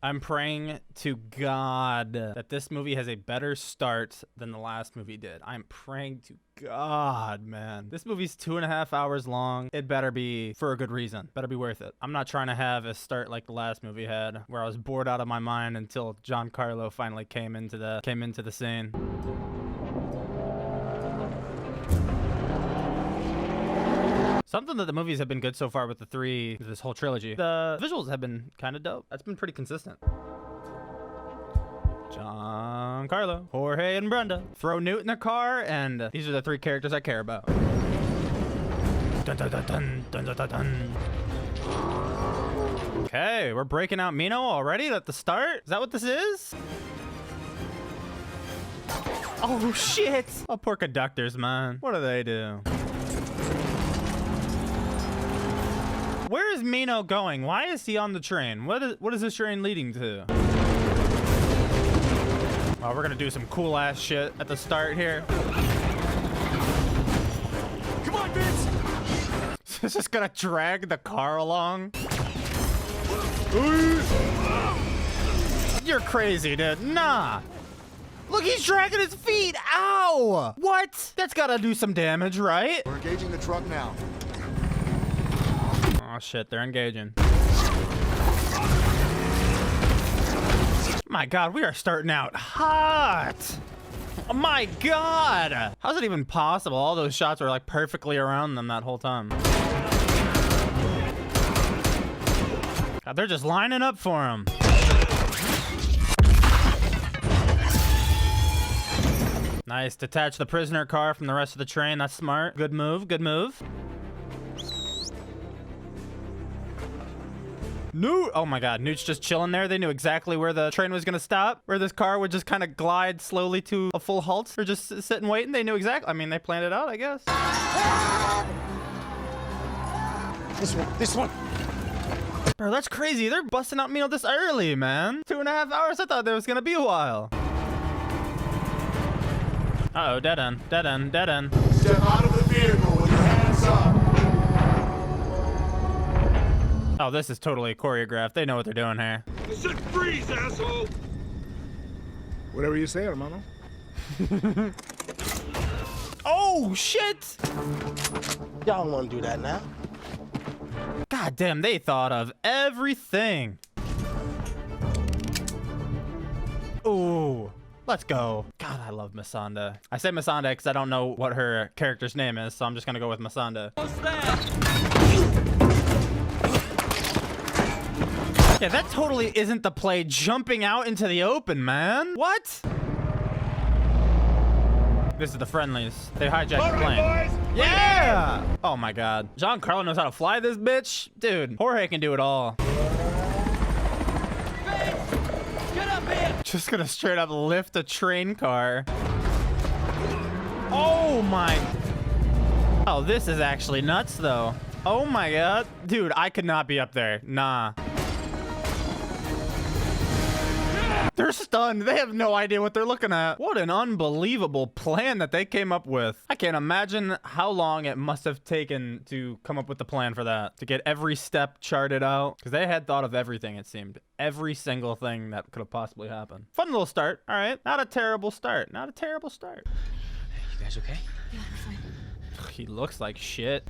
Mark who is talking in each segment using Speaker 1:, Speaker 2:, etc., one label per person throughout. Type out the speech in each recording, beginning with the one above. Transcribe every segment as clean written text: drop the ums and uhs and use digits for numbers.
Speaker 1: I'm praying to God that this movie has a better start than the last movie did. I'm praying to God, man. This movie's 2.5 hours long. It better be for a good reason. Better be worth it. I'm not trying to have a start like the last movie had, where I was bored out of my mind until Giancarlo finally came into the scene. Something that the movies have been good so far with this whole trilogy. The visuals have been kind of dope. That's been pretty consistent. Giancarlo, Jorge, and Brenda. Throw Newt in the car, and these are the 3 characters I care about. Dun, dun, dun, dun, dun, dun, dun, dun. Okay, we're breaking out Mino already at the start? Is that what this is? Oh, shit. Oh, poor conductors, man. What do they do? Where is Mino going? Why is he on the train? What is this train leading to? Oh, we're gonna do some cool ass shit at the start here.
Speaker 2: Come on, Vince!
Speaker 1: It's just gonna drag the car along. You're crazy, dude. Nah. Look, he's dragging his feet. Ow! What? That's gotta do some damage, right?
Speaker 2: We're engaging the truck now.
Speaker 1: Oh shit, they're engaging. My God, we are starting out hot. Oh my God. How's it even possible? All those shots were like perfectly around them that whole time. God, they're just lining up for him. Nice. Detach the prisoner car from the rest of the train. That's smart. Good move. Good move. Newt! Oh my God, Newt's just chilling there. They knew exactly where the train was gonna stop, where this car would just kind of glide slowly to a full halt, or just sitting waiting. They knew exactly. I mean, they planned it out, I guess.
Speaker 2: This one.
Speaker 1: Bro, that's crazy. They're busting out Mino this early, man. 2.5 hours. I thought there was gonna be a while. Uh-oh, dead end, dead end, dead end.
Speaker 2: Step out of the vehicle with your hands up.
Speaker 1: Oh, this is totally choreographed. They know what they're doing here.
Speaker 3: I said freeze, asshole!
Speaker 2: Whatever you say, hermano.
Speaker 1: Oh, shit!
Speaker 4: Y'all don't want to do that now.
Speaker 1: God damn, they thought of everything. Ooh, let's go. God, I love Masanda. I say Masanda because I don't know what her character's name is, so I'm just gonna go with Masanda.
Speaker 3: What's that?
Speaker 1: Yeah, that totally isn't the play jumping out into the open, man. What? This is the friendlies. They hijacked the plane.
Speaker 2: Boys,
Speaker 1: yeah! Oh my God. Giancarlo knows how to fly this bitch. Dude, Jorge can do it all.
Speaker 3: Get up here!
Speaker 1: Just gonna straight up lift a train car. Oh my. Oh, this is actually nuts though. Oh my God. Dude, I could not be up there. Nah. They're stunned. They have no idea what they're looking at. What an unbelievable plan that they came up with. I can't imagine how long it must have taken to come up with the plan for that. To get every step charted out. Because they had thought of everything, it seemed. Every single thing that could have possibly happened. Fun little start. All right. Not a terrible start. Not a terrible start.
Speaker 5: You guys okay?
Speaker 6: Yeah, we're fine.
Speaker 1: He looks like shit.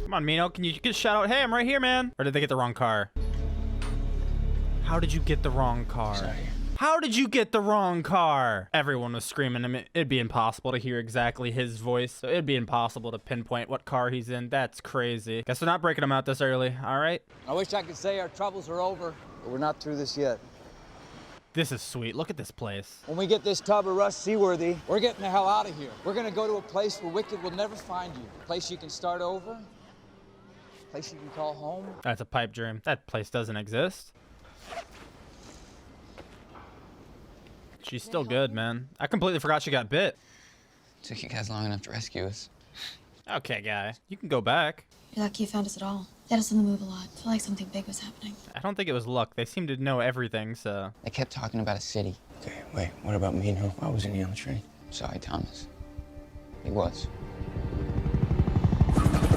Speaker 1: Come on, Mino. Can you just shout out, hey, I'm right here, man? Or did they get the wrong car? How did you get the wrong car?
Speaker 5: Sorry.
Speaker 1: How did you get the wrong car? Everyone was screaming. I mean, it'd be impossible to hear exactly his voice. So it'd be impossible to pinpoint what car he's in. That's crazy. Guess they're not breaking him out this early. All right.
Speaker 7: I wish I could say our troubles are over, but we're not through this yet.
Speaker 1: This is sweet. Look at this place.
Speaker 7: When we get this tub of rust seaworthy, we're getting the hell out of here. We're gonna go to a place where Wicked will never find you. A place you can start over. A place you can call home.
Speaker 1: That's a pipe dream. That place doesn't exist. She's still good, man. I completely forgot she got bit.
Speaker 5: Took you guys long enough to rescue us.
Speaker 1: Okay, guy. You can go back.
Speaker 6: You're lucky you found us at all. You had us on the move a lot. Felt like something big was happening.
Speaker 1: I don't think it was luck. They seem to know everything, so.
Speaker 5: They kept talking about a city. Okay, wait, what about Mino? Why wasn't he on the train? Sorry, Thomas. He was.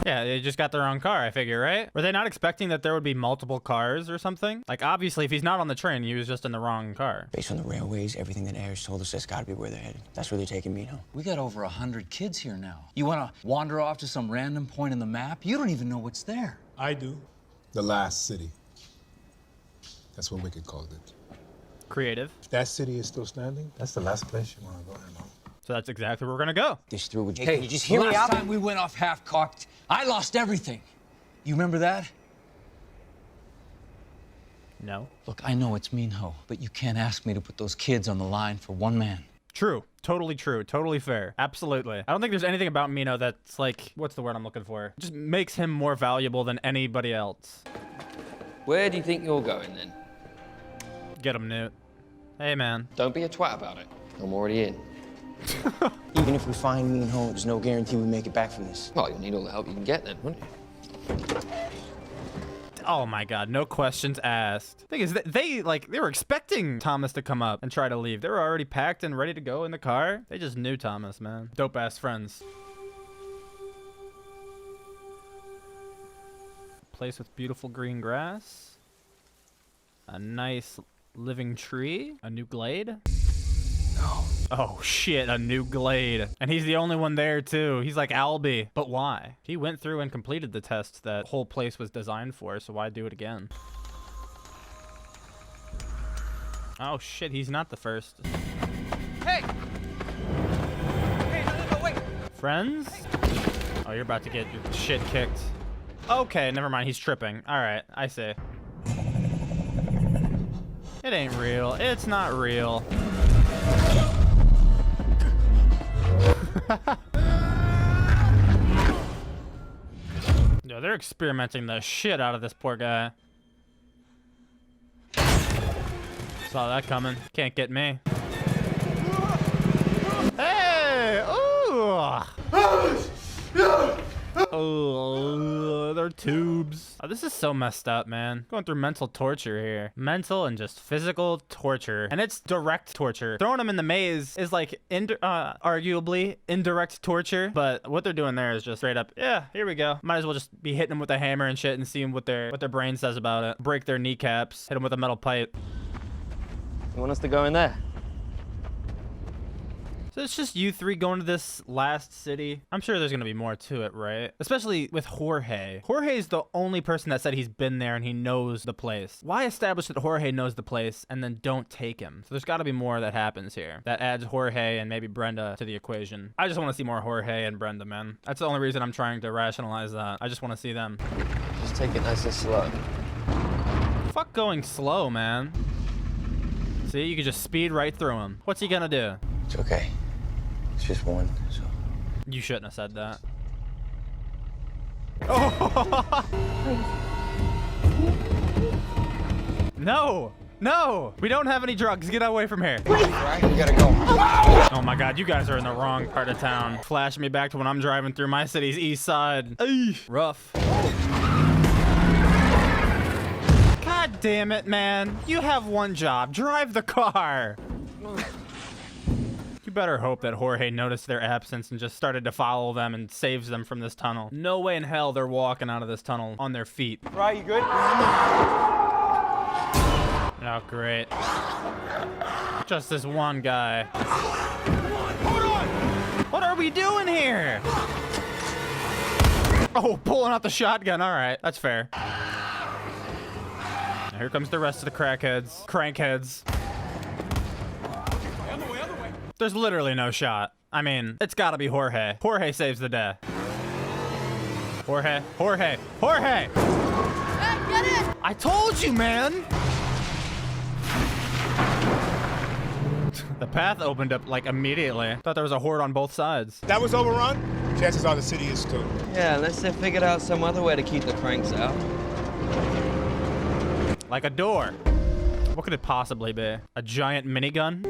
Speaker 1: Yeah, they just got their own car, I figure, right? Were they not expecting that there would be multiple cars or something? Like, obviously, if he's not on the train, he was just in the wrong car.
Speaker 5: Based on the railways, everything that Ayers told us, that's gotta be where they're headed. That's where they're taking Mino.
Speaker 7: We got over 100 kids here now. You want to wander off to some random point in the map? You don't even know what's there.
Speaker 8: I do. The last city. That's what Wicked called it.
Speaker 1: Creative.
Speaker 8: If that city is still standing, that's the last place you want to go, Emma.
Speaker 1: So that's exactly where we're gonna go.
Speaker 5: This through with
Speaker 7: Hey,
Speaker 5: can you just hear me
Speaker 7: last
Speaker 5: out?
Speaker 7: time we went off half-cocked, I lost everything. You remember that?
Speaker 1: No.
Speaker 7: Look, I know it's Minho, but you can't ask me to put those kids on the line for one man.
Speaker 1: True. Totally true. Totally fair. Absolutely. I don't think there's anything about Mino that's like, what's the word I'm looking for? Just makes him more valuable than anybody else.
Speaker 9: Where do you think you're going then?
Speaker 1: Get him, Newt. Hey, man.
Speaker 9: Don't be a twat about it. I'm already in.
Speaker 5: Even if we find Mino, there's no guarantee we make it back from this.
Speaker 9: Well, you'll need all the help you can get then, wouldn't you?
Speaker 1: Oh my god, no questions asked. Thing is, they were expecting Thomas to come up and try to leave. They were already packed and ready to go in the car. They just knew Thomas, man. Dope ass friends. Place with beautiful green grass. A nice living tree. A new glade. No. Oh shit, a new glade. And he's the only one there too. He's like Albie. But why? He went through and completed the test that whole place was designed for, so why do it again? Oh shit, he's not the first.
Speaker 3: Hey! Hey, no, wait!
Speaker 1: Friends? Oh, you're about to get your shit kicked. Okay, never mind, he's tripping. Alright, I see. It ain't real. It's not real. Yo, they're experimenting the shit out of this poor guy. Saw that coming. Can't get me. Hey! Ooh! Oh, they're tubes. Oh, this is so messed up, man. Going through mental torture here. Mental and just physical torture. And it's direct torture. Throwing them in the maze is like, arguably, indirect torture. But what they're doing there is just straight up, yeah, here we go. Might as well just be hitting them with a hammer and shit and seeing what their brain says about it. Break their kneecaps. Hit them with a metal pipe.
Speaker 9: You want us to go in there?
Speaker 1: So it's just you three going to this last city. I'm sure there's going to be more to it, right? Especially with Jorge. Jorge's the only person that said he's been there and he knows the place. Why establish that Jorge knows the place and then don't take him? So there's got to be more that happens here that adds Jorge and maybe Brenda to the equation. I just want to see more Jorge and Brenda, man. That's the only reason I'm trying to rationalize that. I just want to see them.
Speaker 9: Just take it nice and slow.
Speaker 1: Fuck going slow, man. See, you could just speed right through him. What's he gonna do?
Speaker 5: It's okay. It's just one, so.
Speaker 1: You shouldn't have said that. Oh! No! No! We don't have any drugs. Get away from here.
Speaker 9: Right, we gotta go.
Speaker 1: Oh my god, you guys are in the wrong part of town. Flash me back to when I'm driving through my city's east side. Eesh. Rough. God damn it, man. You have one job. Drive the car. You better hope that Jorge noticed their absence and just started to follow them and saves them from this tunnel. No way in hell they're walking out of this tunnel on their feet.
Speaker 4: Right, you good?
Speaker 1: Oh, great. Just this one guy.
Speaker 3: Hold on!
Speaker 1: What are we doing here? Oh, pulling out the shotgun. All right, that's fair. Now here comes the rest of the crackheads. Crankheads.
Speaker 3: Other way, other way!
Speaker 1: There's literally no shot. I mean, it's gotta be Jorge. Jorge saves the day. Jorge, Jorge, Jorge!
Speaker 6: Hey, get it!
Speaker 1: I told you, man! The path opened up like immediately. Thought there was a horde on both sides.
Speaker 8: That was overrun? Chances are the city is too.
Speaker 9: Yeah, unless they figured out some other way to keep the cranks out.
Speaker 1: Like a door. What could it possibly be? A giant minigun?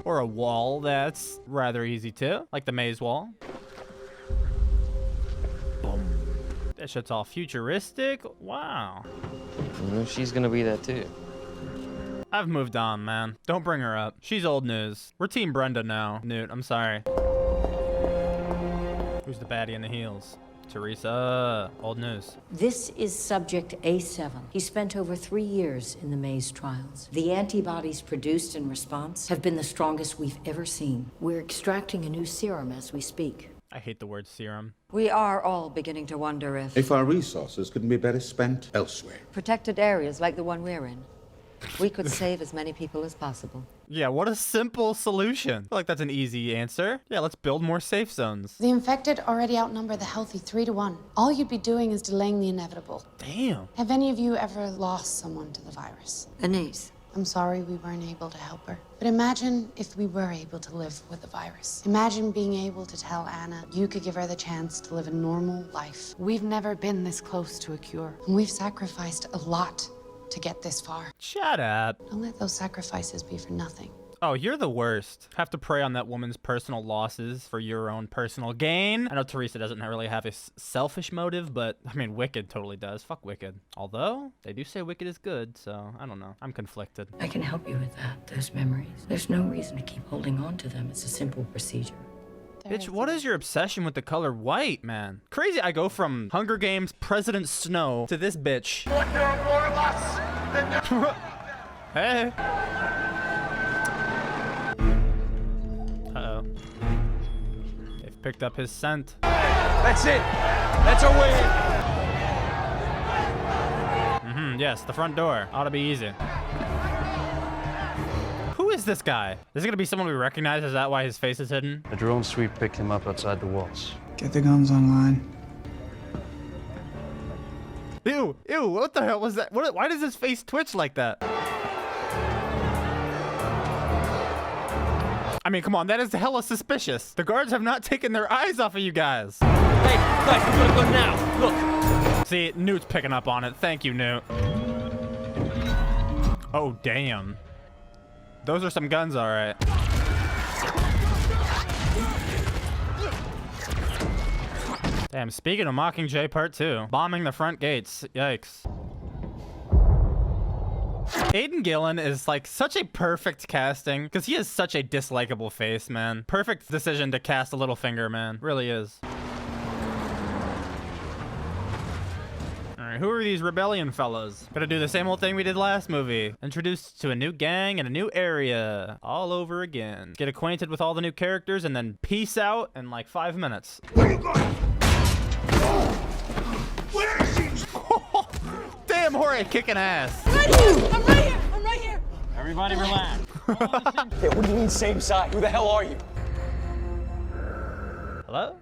Speaker 1: Or a wall that's rather easy too, like the maze wall. Boom. This shit's all futuristic. Wow.
Speaker 9: She's gonna be there too.
Speaker 1: I've moved on, man. Don't bring her up. She's old news. We're Team Brenda now. Newt, I'm sorry. Who's the baddie in the heels? Teresa, old news.
Speaker 10: This is subject A7. He spent over 3 years in the maze trials. The antibodies produced in response have been the strongest we've ever seen. We're extracting a new serum as we speak.
Speaker 1: I hate the word serum.
Speaker 10: We are all beginning to wonder
Speaker 11: If our resources couldn't be better spent elsewhere.
Speaker 10: protected areas like the one we're in, we could save as many people as possible.
Speaker 1: Yeah, what a simple solution. I feel like that's an easy answer. Yeah, let's build more safe zones.
Speaker 6: The infected already outnumber the healthy 3 to 1. All you'd be doing is delaying the inevitable.
Speaker 1: Damn.
Speaker 6: Have any of you ever lost someone to the virus?
Speaker 10: Anise.
Speaker 6: I'm sorry we weren't able to help her. But imagine if we were able to live with the virus. Imagine being able to tell Anna you could give her the chance to live a normal life. We've never been this close to a cure. And we've sacrificed a lot to get this far.
Speaker 1: Shut up.
Speaker 6: Don't let those sacrifices be for nothing.
Speaker 1: Oh, you're the worst. Have to prey on that woman's personal losses for your own personal gain. I know Teresa doesn't really have a selfish motive, but I mean, Wicked totally does. Fuck Wicked. Although, they do say Wicked is good, so I don't know. I'm conflicted.
Speaker 10: I can help you with that, those memories. There's no reason to keep holding on to them. It's a simple procedure.
Speaker 1: Bitch, what is your obsession with the color white, man? Crazy, I go from Hunger Games President Snow to this bitch. Hey. Uh-oh. They've picked up his scent.
Speaker 3: That's it. That's our way in.
Speaker 1: Yes, the front door. Ought to be easy. Who is this guy? Is it gonna be someone we recognize? Is that why his face is hidden?
Speaker 12: A drone sweep picked him up outside the walls.
Speaker 5: Get the guns online.
Speaker 1: Ew, ew, what the hell was that? Why does his face twitch like that? I mean, come on, that is hella suspicious. The guards have not taken their eyes off of you guys.
Speaker 3: Hey, guys, we gotta go now. Look.
Speaker 1: See, Newt's picking up on it. Thank you, Newt. Oh, damn. Those are some guns, all right. Damn, speaking of Mockingjay Part 2, bombing the front gates. Yikes. Aidan Gillen is like such a perfect casting because he has such a dislikable face, man. Perfect decision to cast a Littlefinger, man. Really is. All right, who are these rebellion fellas? Gonna do the same old thing we did last movie. Introduced to a new gang and a new area. All over again. Get acquainted with all the new characters and then peace out in like 5 minutes. Damn, Jorge kicking ass.
Speaker 3: I'm right here. I'm right here. I'm right here.
Speaker 12: Everybody relax.
Speaker 3: Hey, what do you mean same side? Who the hell are you?
Speaker 1: Hello?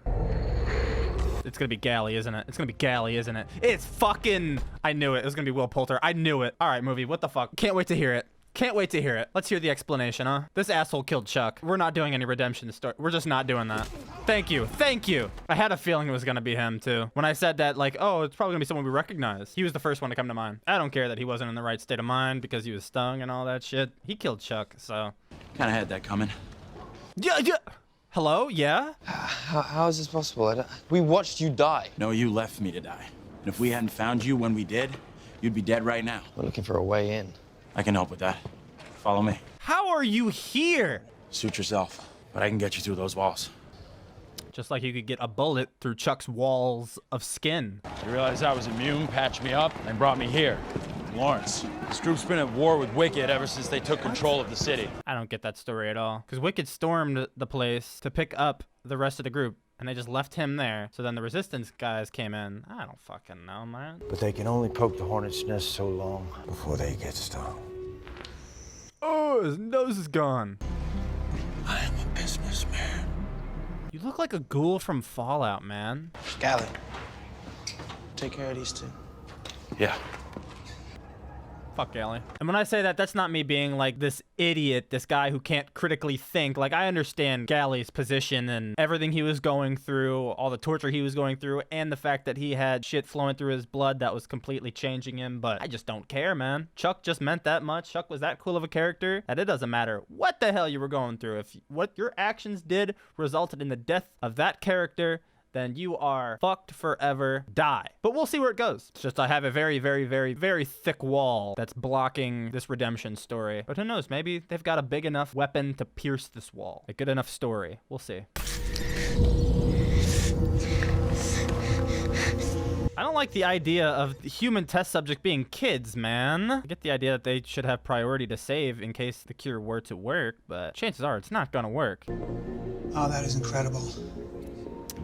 Speaker 1: It's gonna be Galley, isn't it? It's gonna be Galley, isn't it? It's fucking... I knew it. It was gonna be Will Poulter. I knew it. All right, movie. What the fuck? Can't wait to hear it. Can't wait to hear it. Let's hear the explanation, huh? This asshole killed Chuck. We're not doing any redemption story. We're just not doing that. Thank you. Thank you. I had a feeling it was gonna be him, too. When I said that, like, oh, it's probably gonna be someone we recognize. He was the first one to come to mind. I don't care that he wasn't in the right state of mind because he was stung and all that shit. He killed Chuck, so...
Speaker 7: Kinda had that coming.
Speaker 1: Yeah. Hello? Yeah?
Speaker 9: How is this possible? We watched you die.
Speaker 7: No, you left me to die. And if we hadn't found you when we did, you'd be dead right now.
Speaker 9: We're looking for a way in.
Speaker 7: I can help with that. Follow me.
Speaker 1: How are you here?
Speaker 7: Suit yourself, but I can get you through those walls.
Speaker 1: Just like you could get a bullet through Chuck's walls of skin.
Speaker 12: You realized I was immune, patched me up, and brought me here. Lawrence, this group's been at war with Wicked ever since they took control of the city.
Speaker 1: I don't get that story at all. Because Wicked stormed the place to pick up the rest of the group, and they just left him there. So then the Resistance guys came in. I don't fucking know, man.
Speaker 5: But they can only poke the hornet's nest so long before they get stung.
Speaker 1: Oh, his nose is gone.
Speaker 5: I am a businessman.
Speaker 1: You look like a ghoul from Fallout, man.
Speaker 4: Galley, take care of these two.
Speaker 12: Yeah.
Speaker 1: Fuck Galley. And when I say that, that's not me being like this idiot, this guy who can't critically think. Like, I understand Galley's position and everything he was going through, all the torture he was going through, and the fact that he had shit flowing through his blood that was completely changing him. But I just don't care, man. Chuck just meant that much. Chuck was that cool of a character that it doesn't matter what the hell you were going through. If what your actions did resulted in the death of that character, then you are fucked forever. Die. But we'll see where it goes. It's just I have a very, very, very, very thick wall that's blocking this redemption story. But who knows? Maybe they've got a big enough weapon to pierce this wall. A good enough story. We'll see. I don't like the idea of the human test subject being kids, man. I get the idea that they should have priority to save in case the cure were to work, but chances are it's not gonna work.
Speaker 4: Oh, that is incredible.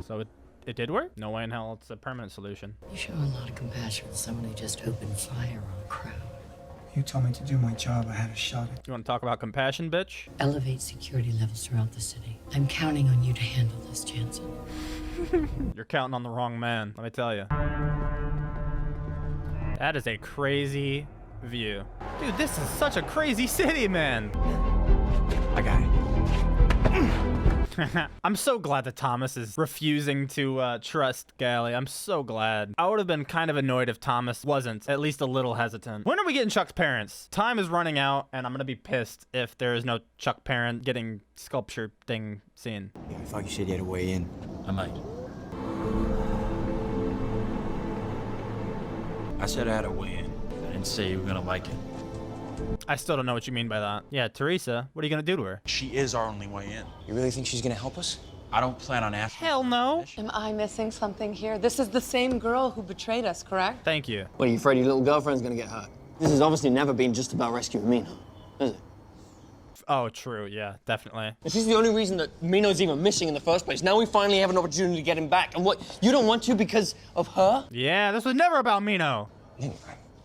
Speaker 1: So it did work? No way in hell it's a permanent solution.
Speaker 10: You show a lot of compassion for someone who just opened fire on a crowd.
Speaker 4: You told me to do my job. I had a shot.
Speaker 1: You want to talk about compassion, bitch?
Speaker 10: Elevate security levels throughout the city. I'm counting on you to handle this, Jansen.
Speaker 1: You're counting on the wrong man, let me tell you. That is a crazy view. Dude, this is such a crazy city, man.
Speaker 4: I got it.
Speaker 1: I'm so glad that Thomas is refusing to trust Gally. I'm so glad. I would have been kind of annoyed if Thomas wasn't at least a little hesitant. When are we getting Chuck's parents? Time is running out, and I'm gonna be pissed if there is no Chuck parent getting sculpture thing seen.
Speaker 5: Yeah, I thought you said you had a way in.
Speaker 12: I might. I said I had a way in. I didn't say you were gonna like it.
Speaker 1: I still don't know what you mean by that. Yeah, Teresa, what are you gonna do to her?
Speaker 12: She is our only way in.
Speaker 5: You really think she's gonna help us?
Speaker 12: I don't plan on asking.
Speaker 1: Hell no.
Speaker 13: Am I missing something here? This is the same girl who betrayed us, correct?
Speaker 1: Thank you.
Speaker 5: What, are you afraid your little girlfriend's gonna get hurt? This has obviously never been just about rescuing Mina, is it?
Speaker 1: Oh, true. Yeah, definitely.
Speaker 5: This is the only reason that Mino's even missing in the first place. Now we finally have an opportunity to get him back. And what, you don't want to because of her?
Speaker 1: Yeah, this was never about Mino.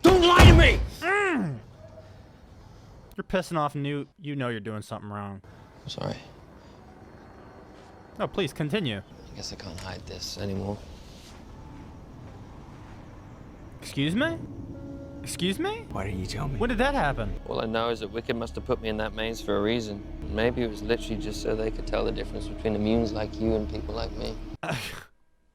Speaker 5: Don't lie to me!
Speaker 1: You're pissing off Newt. You know you're doing something wrong.
Speaker 9: I'm sorry.
Speaker 1: Oh, please continue.
Speaker 9: I guess I can't hide this anymore.
Speaker 1: Excuse me? Excuse me?
Speaker 5: Why didn't you tell me?
Speaker 1: When did that happen?
Speaker 9: All I know is that Wicked must have put me in that maze for a reason. Maybe it was literally just so they could tell the difference between immunes like you and people like me.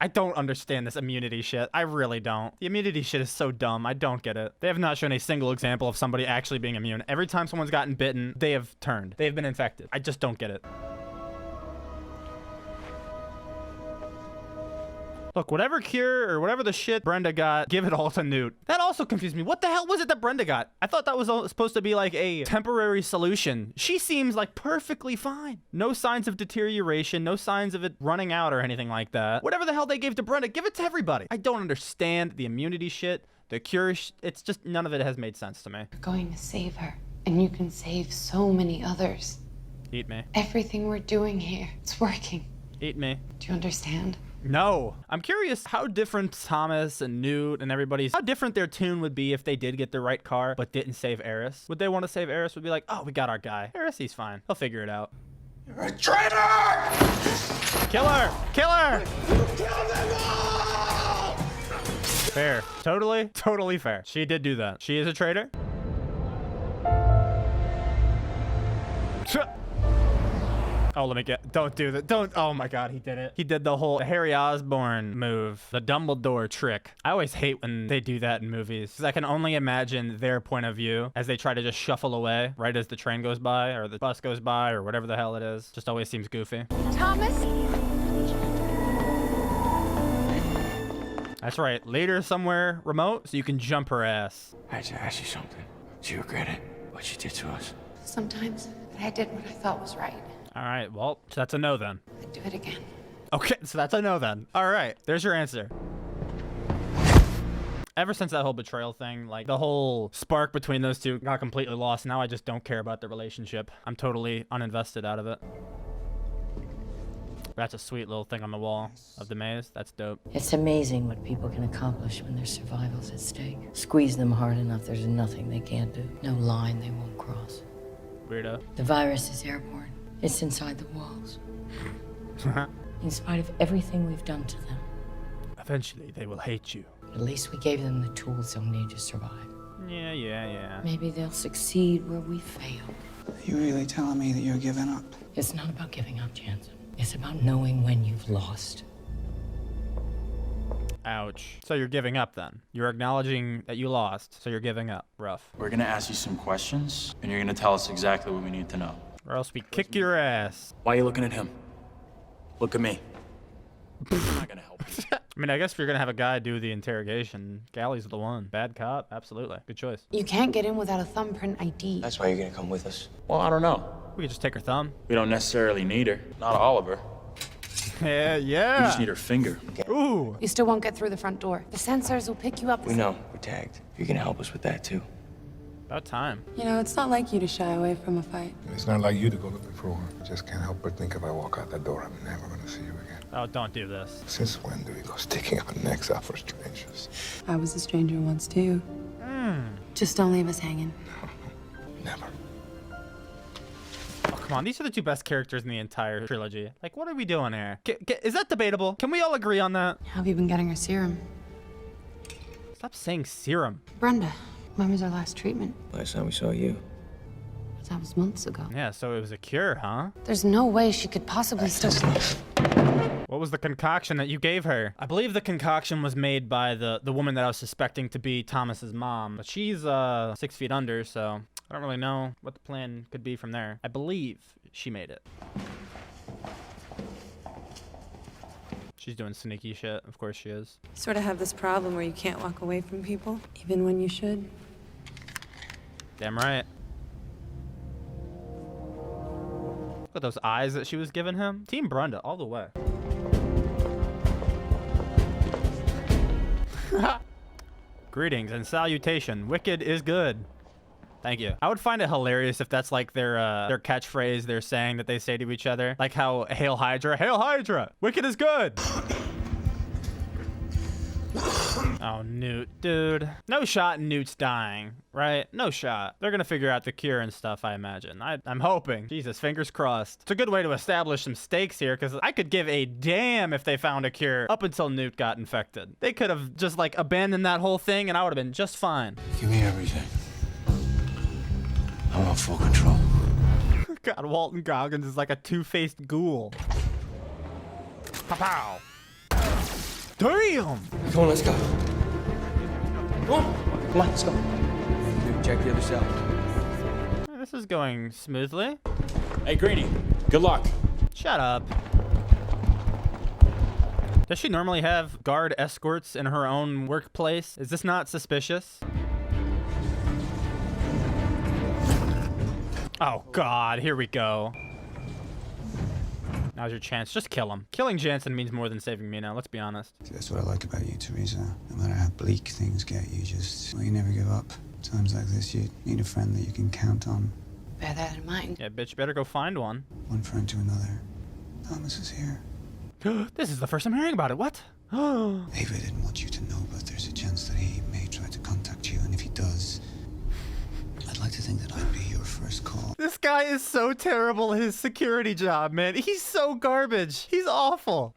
Speaker 1: I don't understand this immunity shit. I really don't. The immunity shit is so dumb. I don't get it. They have not shown a single example of somebody actually being immune. Every time someone's gotten bitten, they have turned. They have been infected. I just don't get it. Look, whatever cure or whatever the shit Brenda got, give it all to Newt. That also confused me. What the hell was it that Brenda got? I thought that was supposed to be like a temporary solution. She seems like perfectly fine. No signs of deterioration, no signs of it running out or anything like that. Whatever the hell they gave to Brenda, give it to everybody. I don't understand the immunity shit, the cure it's just none of it has made sense to me.
Speaker 6: You're going to save her, and you can save so many others.
Speaker 1: Eat me.
Speaker 6: Everything we're doing here, it's working.
Speaker 1: Eat me.
Speaker 6: Do you understand?
Speaker 1: No. I'm curious how different Thomas and Newt and everybody's, how different their tune would be if they did get the right car but didn't save Eris. Would they want to save Eris? Would be like, oh, we got our guy. Eris, he's fine. He'll figure it out.
Speaker 2: You're a traitor!
Speaker 1: Kill her! Kill her!
Speaker 2: Kill them all!
Speaker 1: Fair. Totally fair. She did do that. She is a traitor. Oh, let me get, don't do that. Don't, oh my God, he did it. He did the whole Harry Osborn move, the Dumbledore trick. I always hate when they do that in movies, because I can only imagine their point of view as they try to just shuffle away right as the train goes by or the bus goes by or whatever the hell it is. Just always seems goofy.
Speaker 13: Thomas?
Speaker 1: That's right, later somewhere remote so you can jump her ass.
Speaker 5: I had to ask you something. Do you regret it? What she did to us?
Speaker 6: Sometimes, but I did what I thought was right.
Speaker 1: All right, well, so that's a no then.
Speaker 6: I'd do it again.
Speaker 1: Okay, so that's a no then. All right, there's your answer. Ever since that whole betrayal thing, like the whole spark between those two got completely lost. Now I just don't care about the relationship. I'm totally uninvested out of it. That's a sweet little thing on the wall of the maze. That's dope.
Speaker 10: It's amazing what people can accomplish when their survival's at stake. Squeeze them hard enough, there's nothing they can't do. No line they won't cross.
Speaker 1: Weirdo.
Speaker 10: The virus is airborne. It's inside the walls. In spite of everything we've done to them.
Speaker 1: Eventually, they will hate you.
Speaker 10: At least we gave them the tools they'll need to survive.
Speaker 1: Yeah.
Speaker 10: Maybe they'll succeed where we failed.
Speaker 4: You really telling me that you're giving up?
Speaker 10: It's not about giving up, Jansen. It's about knowing when you've lost.
Speaker 1: Ouch. So you're giving up then? You're acknowledging that you lost, so you're giving up. Rough.
Speaker 12: We're gonna ask you some questions, and you're gonna tell us exactly what we need to know.
Speaker 1: Or else we kick your ass.
Speaker 12: Why are you looking at him? Look at me. I'm not gonna help you.
Speaker 1: I mean, I guess if you're gonna have a guy do the interrogation, Gally's the one. Bad cop, absolutely. Good choice.
Speaker 6: You can't get in without a thumbprint ID.
Speaker 5: That's why you're gonna come with us.
Speaker 12: Well, I don't know.
Speaker 1: We could just take her thumb.
Speaker 12: We don't necessarily need her. Not all of her.
Speaker 1: Yeah,
Speaker 12: We
Speaker 1: yeah.
Speaker 12: just need her finger.
Speaker 1: Ooh.
Speaker 6: You still won't get through the front door. The sensors will pick you up.
Speaker 3: We know. We're tagged. You're gonna help us with that, too.
Speaker 1: About time.
Speaker 13: You know, it's not like you to shy away from a fight.
Speaker 8: It's not like you to go looking for her. I just can't help but think if I walk out that door, I'm never gonna see you again.
Speaker 1: Oh, don't do this.
Speaker 8: Since when do we go sticking our necks out for strangers?
Speaker 13: I was a stranger once, too. Just don't leave us hanging.
Speaker 8: Never.
Speaker 1: Oh, come on. These are the two best characters in the entire trilogy. Like, what are we doing here? Is that debatable? Can we all agree on that?
Speaker 6: How have you been getting her serum?
Speaker 1: Stop saying serum.
Speaker 6: Brenda, when was our last treatment?
Speaker 3: Last time we saw you.
Speaker 6: That was months ago.
Speaker 1: Yeah, so it was a cure, huh?
Speaker 6: There's no way she could possibly still...
Speaker 1: What was the concoction that you gave her? I believe the concoction was made by the woman that I was suspecting to be Thomas's mom. But she's 6 feet under, so I don't really know what the plan could be from there. I believe she made it. She's doing sneaky shit. Of course she is.
Speaker 13: You sort of have this problem where you can't walk away from people, even when you should.
Speaker 1: Damn right. Look at those eyes that she was giving him. Team Brenda all the way. Greetings and salutation. Wicked is good. Thank you. I would find it hilarious if that's like their catchphrase, their saying that they say to each other. Like how Hail Hydra, Hail Hydra, Wicked is good. Oh, Newt, dude. No shot Newt's dying, right? No shot. They're gonna figure out the cure and stuff, I imagine. I'm hoping. Jesus, fingers crossed. It's a good way to establish some stakes here, because I could give a damn if they found a cure up until Newt got infected. They could have just, like, abandoned that whole thing, and I would have been just fine.
Speaker 3: Give me everything. I want full control.
Speaker 1: God, Walton Goggins is like a two-faced ghoul. Pow-pow. Damn!
Speaker 3: Come on, let's go. Come on. Come on, let's go. Check the other cell.
Speaker 1: This is going smoothly.
Speaker 12: Hey, Greenie, good luck.
Speaker 1: Shut up. Does she normally have guard escorts in her own workplace? Is this not suspicious? Oh, God, here we go. Now's your chance. Just kill him. Killing Jansen means more than saving me now, let's be honest.
Speaker 4: See, that's what I like about you, Teresa. No matter how bleak things get, you never give up. Times like this, you need a friend that you can count on.
Speaker 6: Bear that in mind.
Speaker 1: Yeah, bitch, better go find one.
Speaker 4: One friend to another. Thomas is here.
Speaker 1: This is the first I'm hearing about it. What?
Speaker 4: Ava didn't want you to know, but there's a chance that he may try to contact you, and if he does, I'd like to think that I'd be your first call.
Speaker 1: This guy is so terrible at his security job, man. He's so garbage. He's awful.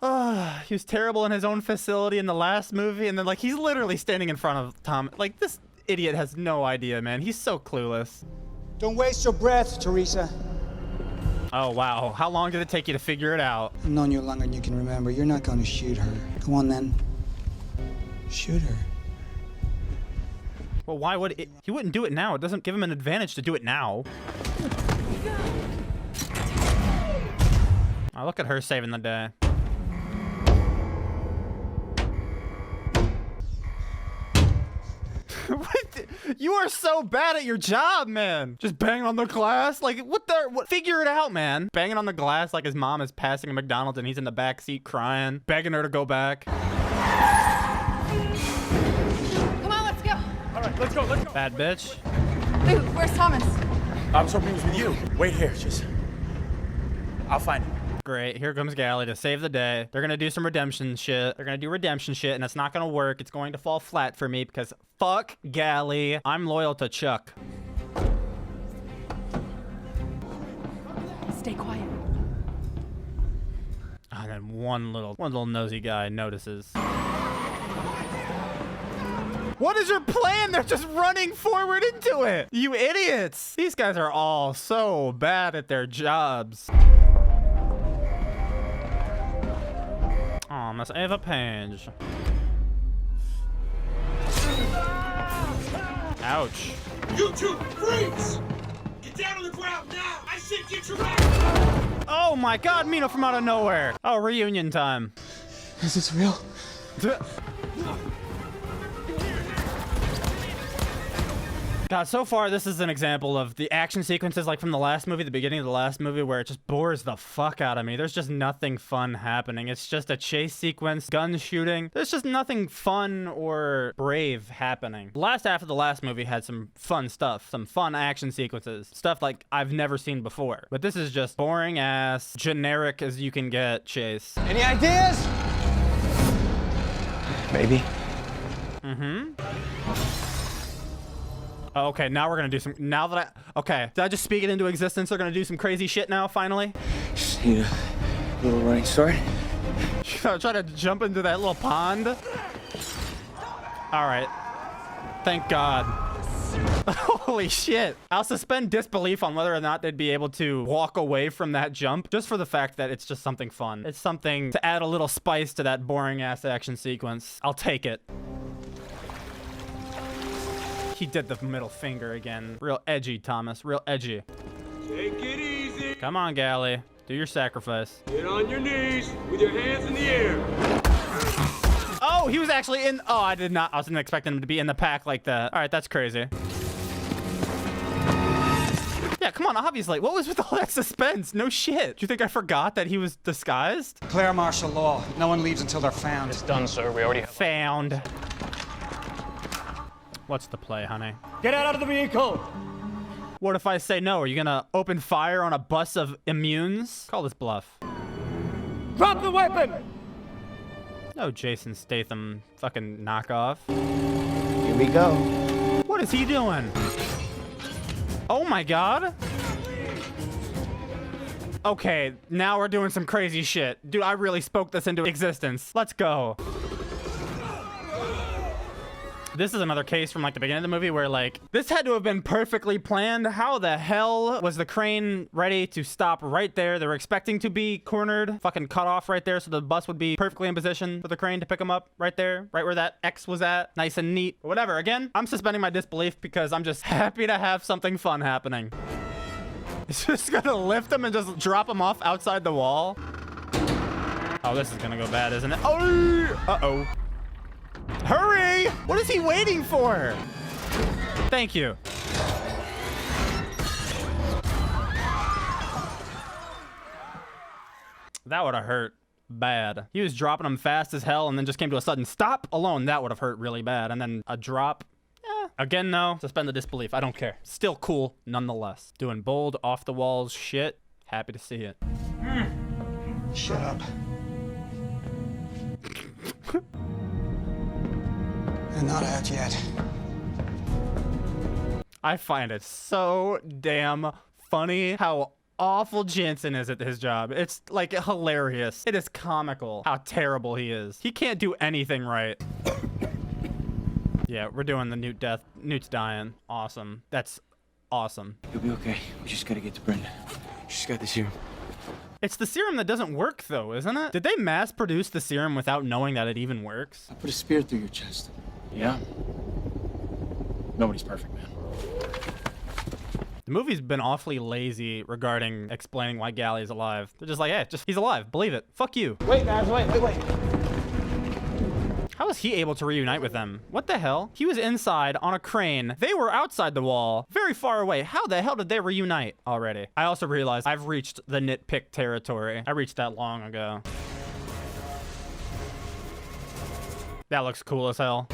Speaker 1: He was terrible in his own facility in the last movie, and then, like, he's literally standing in front of Tom. Like, this idiot has no idea, man. He's so clueless.
Speaker 4: Don't waste your breath, Teresa.
Speaker 1: Oh, wow. How long did it take you to figure it out?
Speaker 4: I've known you longer than you can remember. You're not going to shoot her. Go on, then. Shoot her.
Speaker 1: Well, why would it? He wouldn't do it now. It doesn't give him an advantage to do it now. Oh, look at her saving the day. What? You are so bad at your job, man. Just banging on the glass. Like, what? Figure it out, man. Banging on the glass like his mom is passing a McDonald's and he's in the back seat crying, begging her to go back.
Speaker 13: Come on, let's go.
Speaker 12: All right, let's go, let's go.
Speaker 1: Bad bitch.
Speaker 13: Dude, where's Thomas?
Speaker 12: I was hoping he was with you. Wait here, just... I'll find him.
Speaker 1: Great, here comes Gally to save the day. They're gonna do some redemption shit. They're gonna do redemption shit, and it's not gonna work. It's going to fall flat for me because fuck Gally. I'm loyal to Chuck.
Speaker 13: Stay quiet.
Speaker 1: And then one little nosy guy notices. What is your plan? They're just running forward into it. You idiots. These guys are all so bad at their jobs. Oh, Miss Ava Page. Ouch.
Speaker 2: You two, freeze! Get down on the ground now! I said get your ass!
Speaker 1: Oh my God, Mino from out of nowhere. Oh, reunion time.
Speaker 4: Is this real?
Speaker 1: God, so far this is an example of the action sequences like from the last movie, the beginning of the last movie, where it just bores the fuck out of me. There's just nothing fun happening. It's just a chase sequence, gun shooting. There's just nothing fun or brave happening. The last half of the last movie had some fun stuff, some fun action sequences, stuff like I've never seen before. But this is just boring ass, generic as you can get chase.
Speaker 7: Any ideas?
Speaker 3: Maybe.
Speaker 1: Oh, okay, now we're gonna do some, now that okay, did I just speak it into existence? They're gonna do some crazy shit now, finally?
Speaker 3: Just need a little running start.
Speaker 1: Try to jump into that little pond. All right, thank God. Holy shit. I'll suspend disbelief on whether or not they'd be able to walk away from that jump, just for the fact that it's just something fun. It's something to add a little spice to that boring ass action sequence. I'll take it. He did the middle finger again. Real edgy, Thomas. Real edgy.
Speaker 2: Take it easy.
Speaker 1: Come on, Gally. Do your sacrifice.
Speaker 2: Get on your knees with your hands in the air.
Speaker 1: Oh, he was actually in. Oh, I did not. I wasn't expecting him to be in the pack like that. All right, that's crazy. Yeah, come on, obviously. What was with all that suspense? No shit. Do you think I forgot that he was disguised?
Speaker 7: Declare martial law. No one leaves until they're found.
Speaker 5: It's done, sir. We already have.
Speaker 1: Found. What's the play, honey?
Speaker 5: Get out of the vehicle!
Speaker 1: What if I say no? Are you gonna open fire on a bus of immunes? Call this bluff.
Speaker 5: Drop the weapon!
Speaker 1: No, Jason Statham fucking knockoff.
Speaker 3: Here we go.
Speaker 1: What is he doing? Oh my God. Okay, now we're doing some crazy shit. Dude, I really spoke this into existence. Let's go. This is another case from like the beginning of the movie where like this had to have been perfectly planned. How the hell was the crane ready to stop right there? They were expecting to be cornered, fucking cut off right there, so the bus would be perfectly in position for the crane to pick them up right there, right where that X was at, nice and neat. But whatever. Again, I'm suspending my disbelief because I'm just happy to have something fun happening. It's just gonna lift them and just drop them off outside the wall. Oh, this is gonna go bad, isn't it? Oh, uh-oh. Hurry! What is he waiting for? Thank you. That would have hurt bad. He was dropping them fast as hell and then just came to a sudden stop alone. That would have hurt really bad. And then a drop. Again, no. Suspend the disbelief. I don't care. Still cool nonetheless. Doing bold, off the walls shit. Happy to see it.
Speaker 7: Shut up. They're not out yet.
Speaker 1: I find it so damn funny how awful Jensen is at his job. It's like hilarious. It is comical how terrible he is. He can't do anything right. Yeah, we're doing the Newt death. Newt's dying. Awesome. That's awesome.
Speaker 3: You'll be okay. We just gotta get to Brenda. She's got the serum.
Speaker 1: It's the serum that doesn't work though, isn't it? Did they mass produce the serum without knowing that it even works?
Speaker 3: I put a spear through your chest.
Speaker 12: Yeah. Nobody's perfect, man.
Speaker 1: The movie's been awfully lazy regarding explaining why Gally's alive. They're just like, hey, he's alive. Believe it. Fuck you.
Speaker 5: Wait, guys, wait.
Speaker 1: How was he able to reunite with them? What the hell? He was inside on a crane. They were outside the wall, very far away. How the hell did they reunite already? I also realized I've reached the nitpick territory. I reached that long ago. That looks cool as hell.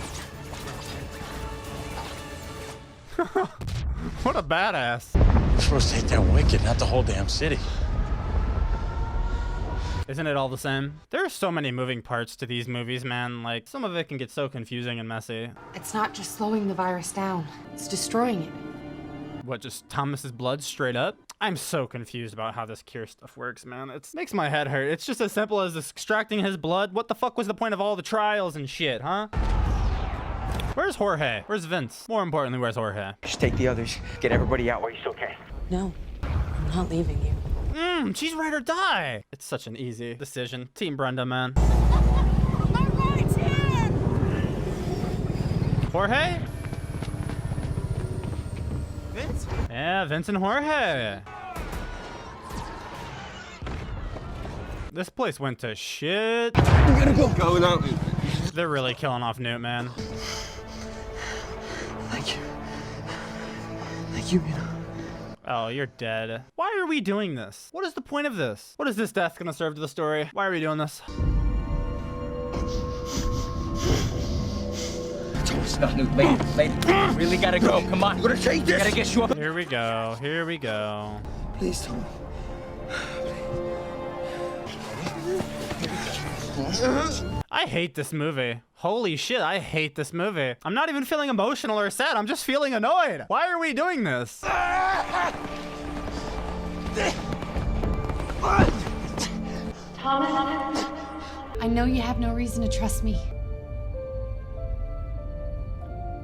Speaker 1: What a badass.
Speaker 12: We're supposed to take down Wicked, not the whole damn city.
Speaker 1: Isn't it all the same? There are so many moving parts to these movies, man. Like, some of it can get so confusing and messy.
Speaker 6: It's not just slowing the virus down, it's destroying it.
Speaker 1: What, just Thomas's blood straight up? I'm so confused about how this cure stuff works, man. It makes my head hurt. It's just as simple as extracting his blood. What the fuck was the point of all the trials and shit, huh? Where's Jorge? Where's Vince? More importantly, where's Jorge?
Speaker 3: Just take the others. Get everybody out while you're still okay.
Speaker 13: No, I'm not leaving you.
Speaker 1: She's ride or die. It's such an easy decision. Team Brenda, man. Jorge?
Speaker 3: Vince?
Speaker 1: Yeah, Vince and Jorge. This place went to shit.
Speaker 3: I'm gonna go. Go without me.
Speaker 1: They're really killing off Newt, man.
Speaker 3: Thank you. you, Mina.
Speaker 1: Oh, you're dead. Why are we doing this? What is the point of this? What is this death gonna serve to the story? Why are we doing this?
Speaker 3: Thomas, not Newt. Lady. Really gotta go. Come on. We're gonna take this. Gotta get you up.
Speaker 1: Here we go. Here we go.
Speaker 3: Please, Thomas.
Speaker 1: I hate this movie. Holy shit, I hate this movie. I'm not even feeling emotional or sad. I'm just feeling annoyed. Why are we doing this?
Speaker 6: Thomas? I know you have no reason to trust me.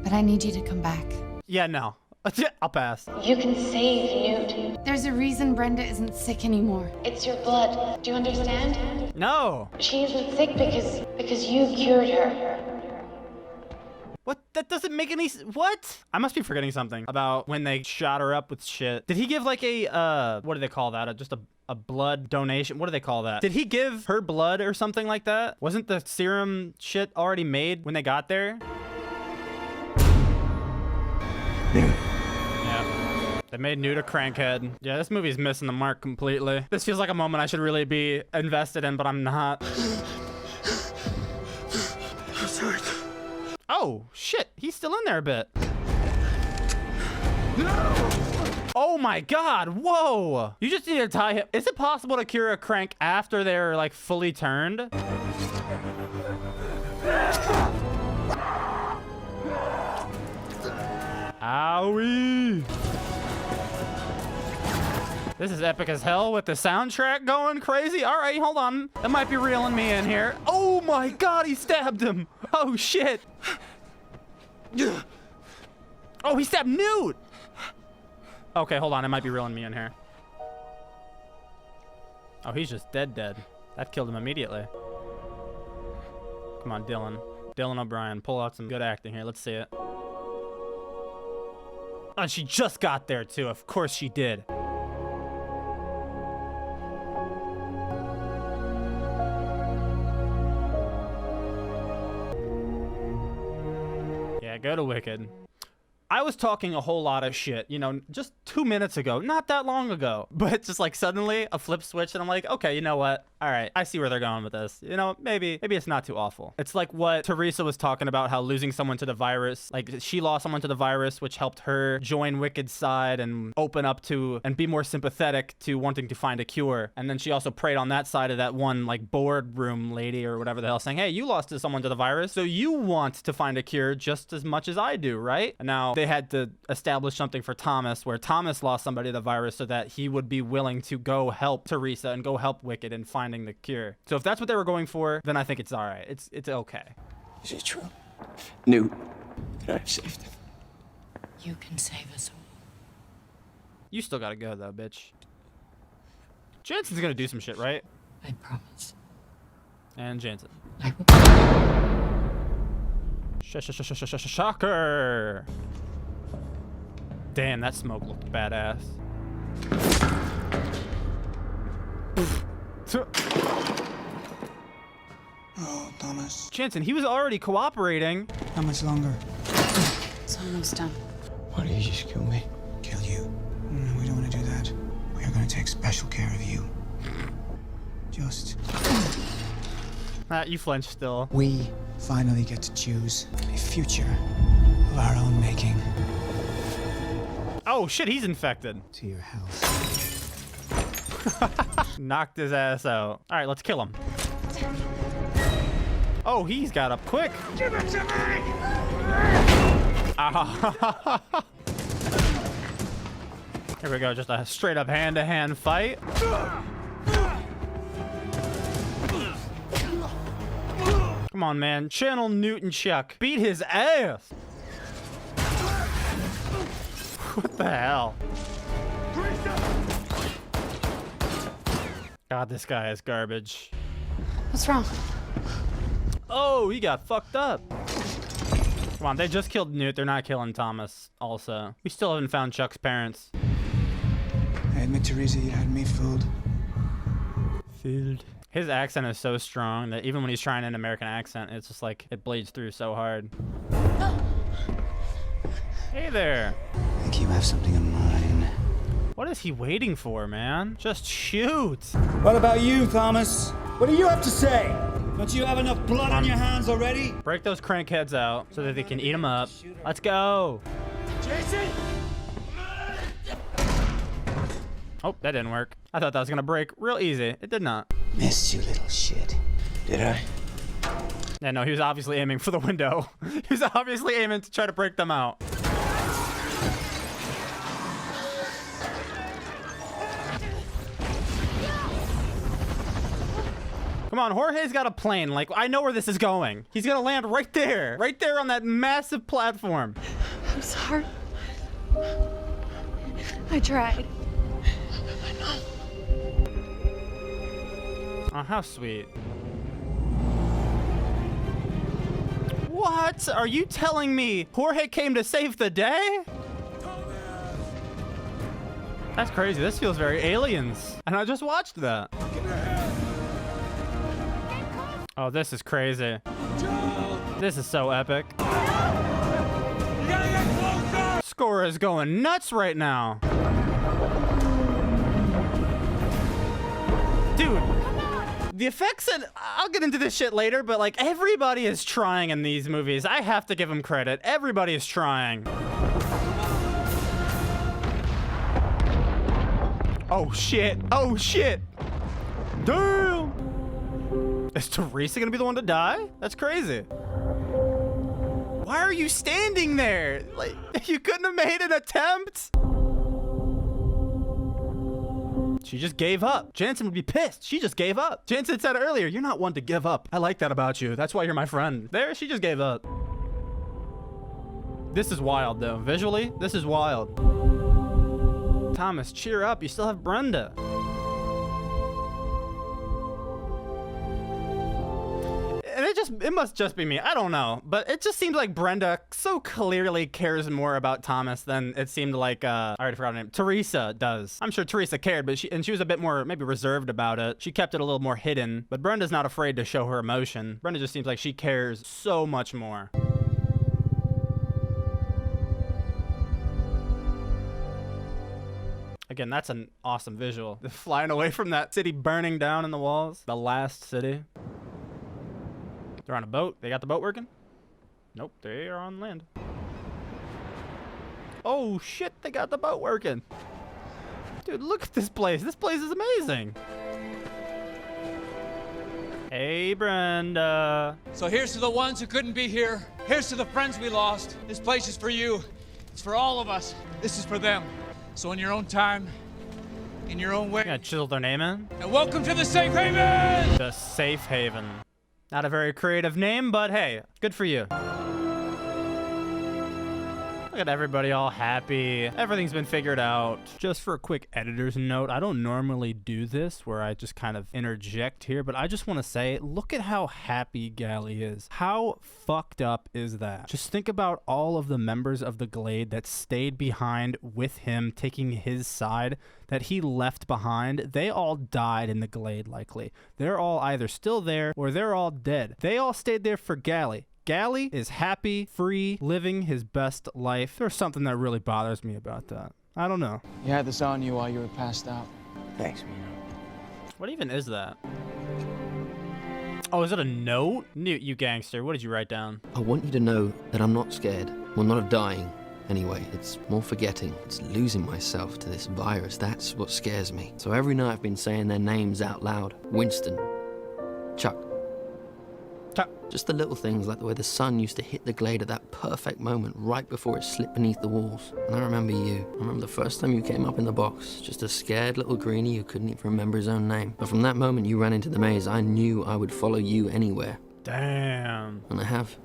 Speaker 6: But I need you to come back.
Speaker 1: Yeah, no. I'll pass.
Speaker 6: You can save Newt. There's a reason Brenda isn't sick anymore. It's your blood. Do you understand?
Speaker 1: No.
Speaker 6: She isn't sick because you cured her.
Speaker 1: What? That doesn't make any what? I must be forgetting something about when they shot her up with shit. Did he give like a, what do they call that? Just a blood donation? What do they call that? Did he give her blood or something like that? Wasn't the serum shit already made when they got there? Yeah. They made Newt a crankhead. Yeah, this movie's missing the mark completely. This feels like a moment I should really be invested in, but I'm not.
Speaker 3: I'm sorry.
Speaker 1: Oh, shit. He's still in there a bit. No! Oh my god, whoa! You just need to tie him. Is it possible to cure a crank after they're like fully turned? Owie! This is epic as hell with the soundtrack going crazy. All right, hold on. That might be reeling me in here. Oh my god, he stabbed him. Oh shit. Oh, he stabbed Newt. Okay, hold on. It might be reeling me in here. Oh, he's just dead. That killed him immediately. Come on, Dylan. Dylan O'Brien, pull out some good acting here. Let's see it. Oh, and she just got there too. Of course she did. Yeah, go to Wicked. I was talking a whole lot of shit, you know, just 2 minutes ago, not that long ago. But just like suddenly a flip switch and I'm like, okay, you know what? All right, I see where they're going with this. You know, maybe it's not too awful. It's like what Teresa was talking about, how losing someone to the virus, like she lost someone to the virus, which helped her join Wicked's side and open up to and be more sympathetic to wanting to find a cure. And then she also preyed on that side of that one like boardroom lady or whatever the hell, saying, hey, you lost someone to the virus, so you want to find a cure just as much as I do, right? And now they had to establish something for Thomas where Thomas lost somebody to the virus so that he would be willing to go help Teresa and go help Wicked in finding the cure. So if that's what they were going for, then I think it's all right. It's okay.
Speaker 3: Is it true? Newt, could I have saved him?
Speaker 10: You can save us all.
Speaker 1: You still gotta go though, bitch. Jansen's gonna do some shit, right?
Speaker 10: I promise.
Speaker 1: And Jansen.
Speaker 10: I will.
Speaker 1: Shocker! Damn, that smoke looked badass.
Speaker 4: Oh, Thomas.
Speaker 1: Jansen, he was already cooperating.
Speaker 4: How much longer?
Speaker 6: It's almost done.
Speaker 3: Why don't you just kill me?
Speaker 4: Kill you? No, we don't want to do that. We are going to take special care of you. Just...
Speaker 1: You flinch still.
Speaker 4: We finally get to choose a future of our own making.
Speaker 1: Oh shit, he's infected.
Speaker 4: To your house.
Speaker 1: Knocked his ass out. All right, let's kill him. Oh, he's got up quick.
Speaker 2: Give it to me!
Speaker 1: Here we go, just a straight up hand-to-hand fight. Come on, man. Channel Newt and Chuck. Beat his ass. What the hell? God, this guy is garbage.
Speaker 6: What's wrong?
Speaker 1: Oh, he got fucked up. Come on, they just killed Newt. They're not killing Thomas also. We still haven't found Chuck's parents.
Speaker 4: I admit, Teresa, you had me fooled.
Speaker 1: Fooled. His accent is so strong that even when he's trying an American accent, it's just like, it bleeds through so hard. Hey there.
Speaker 4: I think you have something of mine.
Speaker 1: What is he waiting for, man? Just shoot.
Speaker 7: What about you, Thomas? What do you have to say? Don't you have enough blood on your hands already?
Speaker 1: Break those crankheads out so that they can eat them up. Let's go.
Speaker 2: Jason!
Speaker 1: Oh, that didn't work. I thought that was gonna break real easy. It did not.
Speaker 4: Missed you, little shit. Did I?
Speaker 1: Yeah, no, he was obviously aiming for the window. He was obviously aiming to try to break them out. Come on, Jorge's got a plane. Like, I know where this is going. He's gonna land right there on that massive platform.
Speaker 13: I'm sorry. I tried.
Speaker 1: Oh, how sweet. What? Are you telling me Jorge came to save the day? That's crazy. This feels very Aliens. And I just watched that. Oh, this is crazy. This is so epic. Score is going nuts right now. Dude, the effects, and I'll get into this shit later, but like everybody is trying in these movies. I have to give them credit. Everybody is trying. Oh shit. Oh shit. Damn. Is Teresa gonna be the one to die? That's crazy. Why are you standing there? Like, you couldn't have made an attempt? She just gave up. Jansen would be pissed. She just gave up. Jansen said earlier, you're not one to give up. I like that about you. That's why you're my friend. There, she just gave up. This is wild, though. Visually, this is wild. Thomas, cheer up. You still have Brenda. And it must just be me. I don't know. But it just seems like Brenda so clearly cares more about Thomas than it seemed like, I already forgot her name, Teresa does. I'm sure Teresa cared, but she was a bit more maybe reserved about it. She kept it a little more hidden, but Brenda's not afraid to show her emotion. Brenda just seems like she cares so much more. Again, that's an awesome visual. Flying away from that city burning down in the walls. The last city. They're on a boat. They got the boat working? Nope, they are on land. Oh shit, they got the boat working. Dude, look at this place. This place is amazing. Hey, Brenda.
Speaker 7: So here's to the ones who couldn't be here. Here's to the friends we lost. This place is for you. It's for all of us. This is for them. So in your own time, in your own way.
Speaker 1: Yeah, chisel their name in.
Speaker 7: And welcome to the Safe Haven!
Speaker 1: The Safe Haven. Not a very creative name, but hey, good for you. Look at everybody all happy. Everything's been figured out. Just for a quick editor's note, I don't normally do this where I just kind of interject here, but I just want to say, look at how happy Gally is. How fucked up is that? Just think about all of the members of the Glade that stayed behind with him, taking his side, that he left behind. They all died in the Glade, likely. They're all either still there or they're all dead. They all stayed there for Gally. Gally is happy, free, living his best life. There's something that really bothers me about that. I don't know.
Speaker 7: You had this on you while you were passed out.
Speaker 4: Thanks, Mino.
Speaker 1: What even is that? Oh, is it a note? Newt, you gangster. What did you write down?
Speaker 9: I want you to know that I'm not scared. Well, not of dying. Anyway, it's more forgetting. It's losing myself to this virus. That's what scares me. So every night I've been saying their names out loud. Winston. Chuck. Just the little things like the way the sun used to hit the Glade at that perfect moment right before it slipped beneath the walls. And I remember you. I remember the first time you came up in the box. Just a scared little greenie who couldn't even remember his own name. But from that moment you ran into the maze, I knew I would follow you anywhere.
Speaker 1: Damn.
Speaker 9: And I have.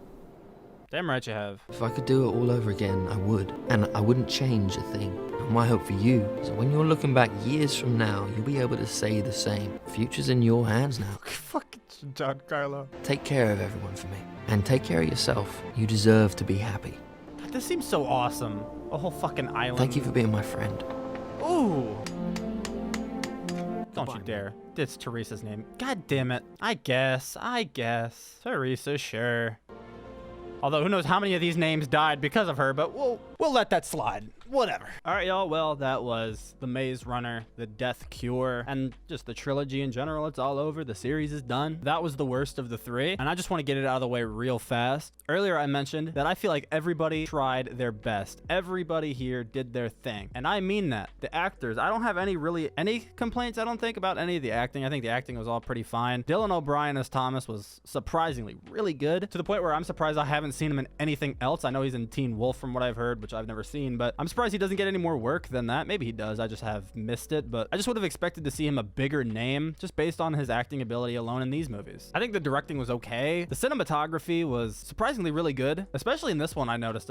Speaker 1: Damn right you have.
Speaker 9: If I could do it all over again, I would. And I wouldn't change a thing. And my hope for you is that when you're looking back years from now, you'll be able to say the same. The future's in your hands now.
Speaker 1: Fucking Giancarlo.
Speaker 9: Take care of everyone for me. And take care of yourself. You deserve to be happy.
Speaker 1: God, this seems so awesome. A whole fucking island.
Speaker 9: Thank you for being my friend.
Speaker 1: Ooh. Don't you dare. It's Teresa's name. God damn it. I guess. Teresa, sure. Although who knows how many of these names died because of her, but we'll let that slide. Whatever. All right, y'all. Well, that was The Maze Runner, The Death Cure, and just the trilogy in general. It's all over. The series is done. That was the worst of the three, and I just want to get it out of the way real fast. Earlier, I mentioned that I feel like everybody tried their best. Everybody here did their thing, and I mean that. The actors, I don't have any complaints, I don't think, about any of the acting. I think the acting was all pretty fine. Dylan O'Brien as Thomas was surprisingly really good, to the point where I'm surprised I haven't seen him in anything else. I know he's in Teen Wolf from what I've heard, which I've never seen, but I'm surprised he doesn't get any more work than that. Maybe he does, I just have missed it, but I just would have expected to see him a bigger name just based on his acting ability alone in these movies. I think the directing was okay. The cinematography was surprisingly really good, especially in this one. I noticed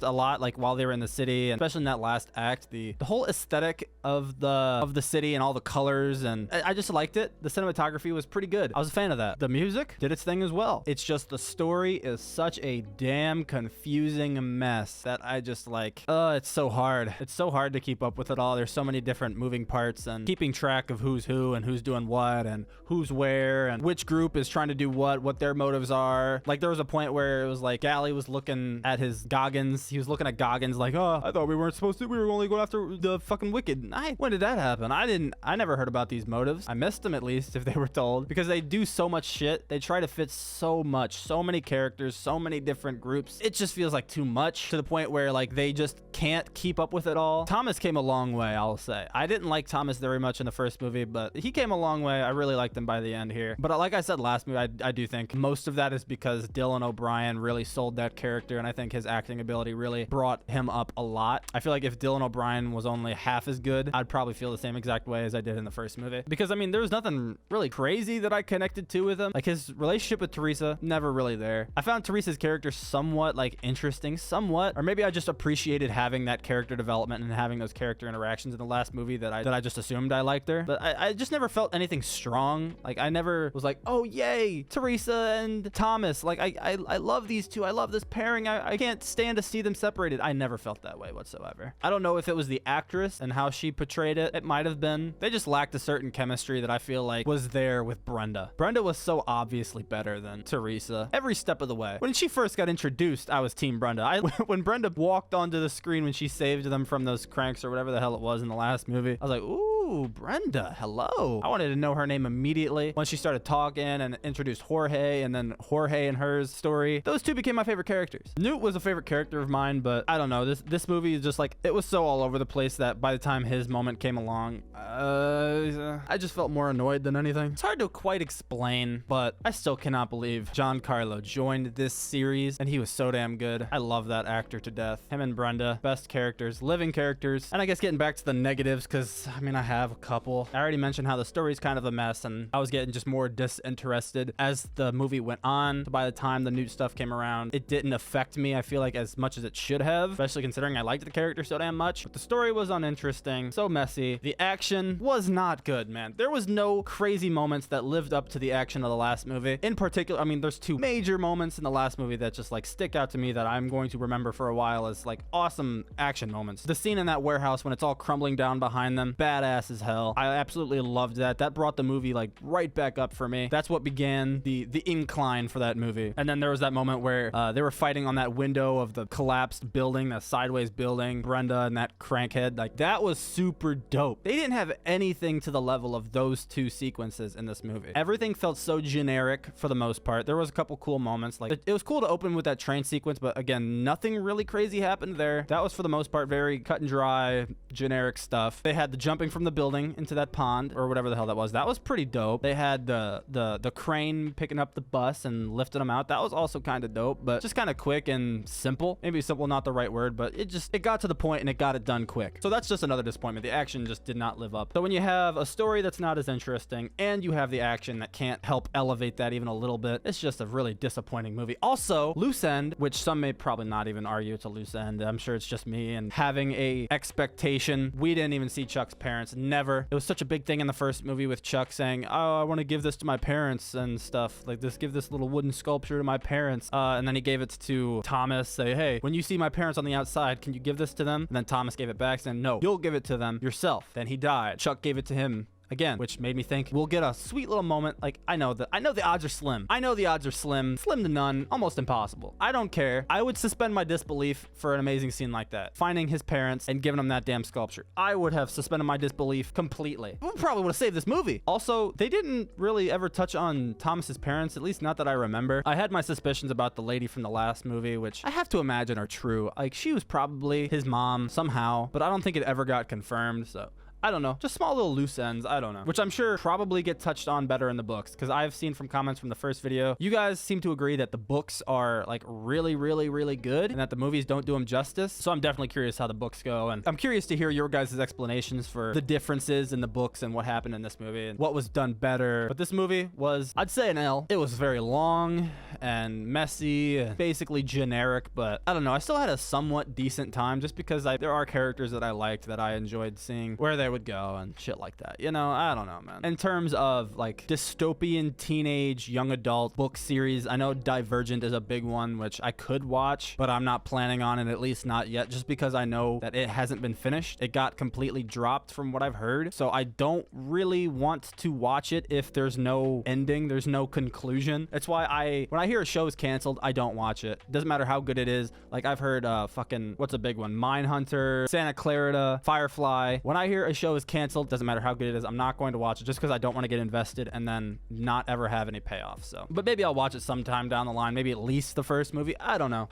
Speaker 1: a lot, like while they were in the city, and especially in that last act, the whole aesthetic of the city and all the colors, and I just liked it. The cinematography was pretty good. I was a fan of that. The music did its thing as well. It's just the story is such a damn confusing mess that I just like, it's so hard. It's so hard to keep up with it all. There's so many different moving parts, and keeping track of who's who and who's doing what and who's where and which group is trying to do what their motives are. Like there was a point where it was like Gally was looking at his Goggins. He was looking at Goggins like, oh, I thought we weren't supposed to. We were only going after the fucking wicked. When did that happen? I never heard about these motives. I missed them, at least, if they were told, because they do so much shit. They try to fit so much, so many characters, so many different groups. It just feels like too much, to the point where like they just can't keep up with it all. Thomas came a long way, I'll say. I didn't like Thomas very much in the first movie, but he came a long way. I really liked him by the end here. But like I said last movie, I do think most of that is because Dylan O'Brien really sold that character, and I think his acting ability really brought him up a lot. I feel like if Dylan O'Brien was only half as good, I'd probably feel the same exact way as I did in the first movie. Because I mean, there was nothing really crazy that I connected to with him. Like his relationship with Teresa, never really there. I found Teresa's character somewhat like interesting, somewhat, or maybe I just appreciated having that character development and having those character interactions in the last movie that I just assumed I liked her. But I just never felt anything strong. Like I never was like, oh yay, Teresa and Thomas. Like I love these two. I love this pairing. I can't stand to see them separated. I never felt that way whatsoever. I don't know if it was the actress and how she portrayed it. It might have been. They just lacked a certain chemistry that I feel like was there with Brenda. Brenda was so obviously better than Teresa every step of the way. When she first got introduced, I was Team Brenda. When Brenda walked onto the screen when she saved them from those cranks or whatever the hell it was in the last movie, I was like, ooh, Brenda, hello. I wanted to know her name immediately. When she started talking and introduced Jorge, and then Jorge and her story, those two became my favorite characters. Newt was a favorite character of mine, but I don't know. This movie is just like, it was so all over the place that by the time his moment came along, I just felt more annoyed than anything. It's hard to quite explain, but I still cannot believe Giancarlo joined this series, and he was so damn good. I love that actor to death. Him and Brenda, best characters, living characters. And I guess getting back to the negatives, because I mean, I have a couple. I already mentioned how the story's kind of a mess, and I was getting just more disinterested as the movie went on. So by the time the Newt stuff came around, it didn't affect me, I feel like, as much as it should have, especially considering I liked the character so damn much. But the story was uninteresting, so messy. The action was not good, man. There was no crazy moments that lived up to the action of the last movie. In particular, I mean, there's two major moments in the last movie that just like stick out to me that I'm going to remember for a while as like awesome action moments. The scene in that warehouse when it's all crumbling down behind them, badass as hell. I absolutely loved that. That brought the movie like right back up for me. That's what began the incline for that movie. And then there was that moment where they were fighting on that window of the collapsed building, that sideways building, Brenda and that crankhead. Like that was super dope. They didn't have anything to the level of those two sequences in this movie. Everything felt so generic for the most part. There was a couple cool moments. Like it was cool to open with that train sequence, but again, nothing really crazy happened there. That was for the most part very cut and dry, generic stuff. They had the jumping from the building into that pond or whatever the hell that was. That was pretty dope. They had the crane picking up the bus and lifting them out. That was also kind of dope, but just kind of quick and simple. Maybe simple, not the right word, but it got to the point and it got it done quick. So that's just another disappointment. The action just did not live up. So when you have a story that's not as interesting and you have the action that can't help elevate that even a little bit, it's just a really disappointing movie. Also, loose end, which some may probably not even argue it's a loose end. I'm sure it's just me and having a expectation. We didn't even see Chuck's parents. Never. It was such a big thing in the first movie with Chuck saying, oh, I want to give this to my parents and stuff. Like this, give this little wooden sculpture to my parents. And then he gave it to Thomas, say, hey, when you see my parents on the outside, can you give this to them? And then Thomas gave it back saying, no, you'll give it to them yourself. Then he died. Chuck gave it to him again, which made me think we'll get a sweet little moment. Like, I know the odds are slim. I know the odds are slim to none, almost impossible. I don't care. I would suspend my disbelief for an amazing scene like that. Finding his parents and giving them that damn sculpture. I would have suspended my disbelief completely. We probably would have saved this movie. Also, they didn't really ever touch on Thomas's parents, at least not that I remember. I had my suspicions about the lady from the last movie, which I have to imagine are true. Like, she was probably his mom somehow, but I don't think it ever got confirmed, so I don't know. Just small little loose ends. I don't know. Which I'm sure probably get touched on better in the books, because I've seen from comments from the first video, you guys seem to agree that the books are like really, really, really good and that the movies don't do them justice. So I'm definitely curious how the books go. And I'm curious to hear your guys' explanations for the differences in the books and what happened in this movie and what was done better. But this movie was, I'd say, an L. It was very long and messy, basically generic, but I don't know. I still had a somewhat decent time just because there are characters that I liked, that I enjoyed seeing where they would go and shit like that. You know, I don't know, man. In terms of like dystopian teenage young adult book series, I know Divergent is a big one, which I could watch, but I'm not planning on it, at least not yet, just because I know that it hasn't been finished. It got completely dropped from what I've heard, so I don't really want to watch it if there's no ending, there's no conclusion. That's why when I hear a show is canceled, I don't watch it. Doesn't matter how good it is. Like, I've heard fucking, what's a big one? Mindhunter, Santa Clarita, Firefly. When I hear a show is canceled, doesn't matter how good it is, I'm not going to watch it just because I don't want to get invested and then not ever have any payoff. So, but maybe I'll watch it sometime down the line, maybe at least the first movie. I don't know.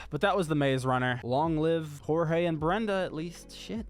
Speaker 1: But that was The Maze Runner. Long live Jorge and Brenda, at least. Shit.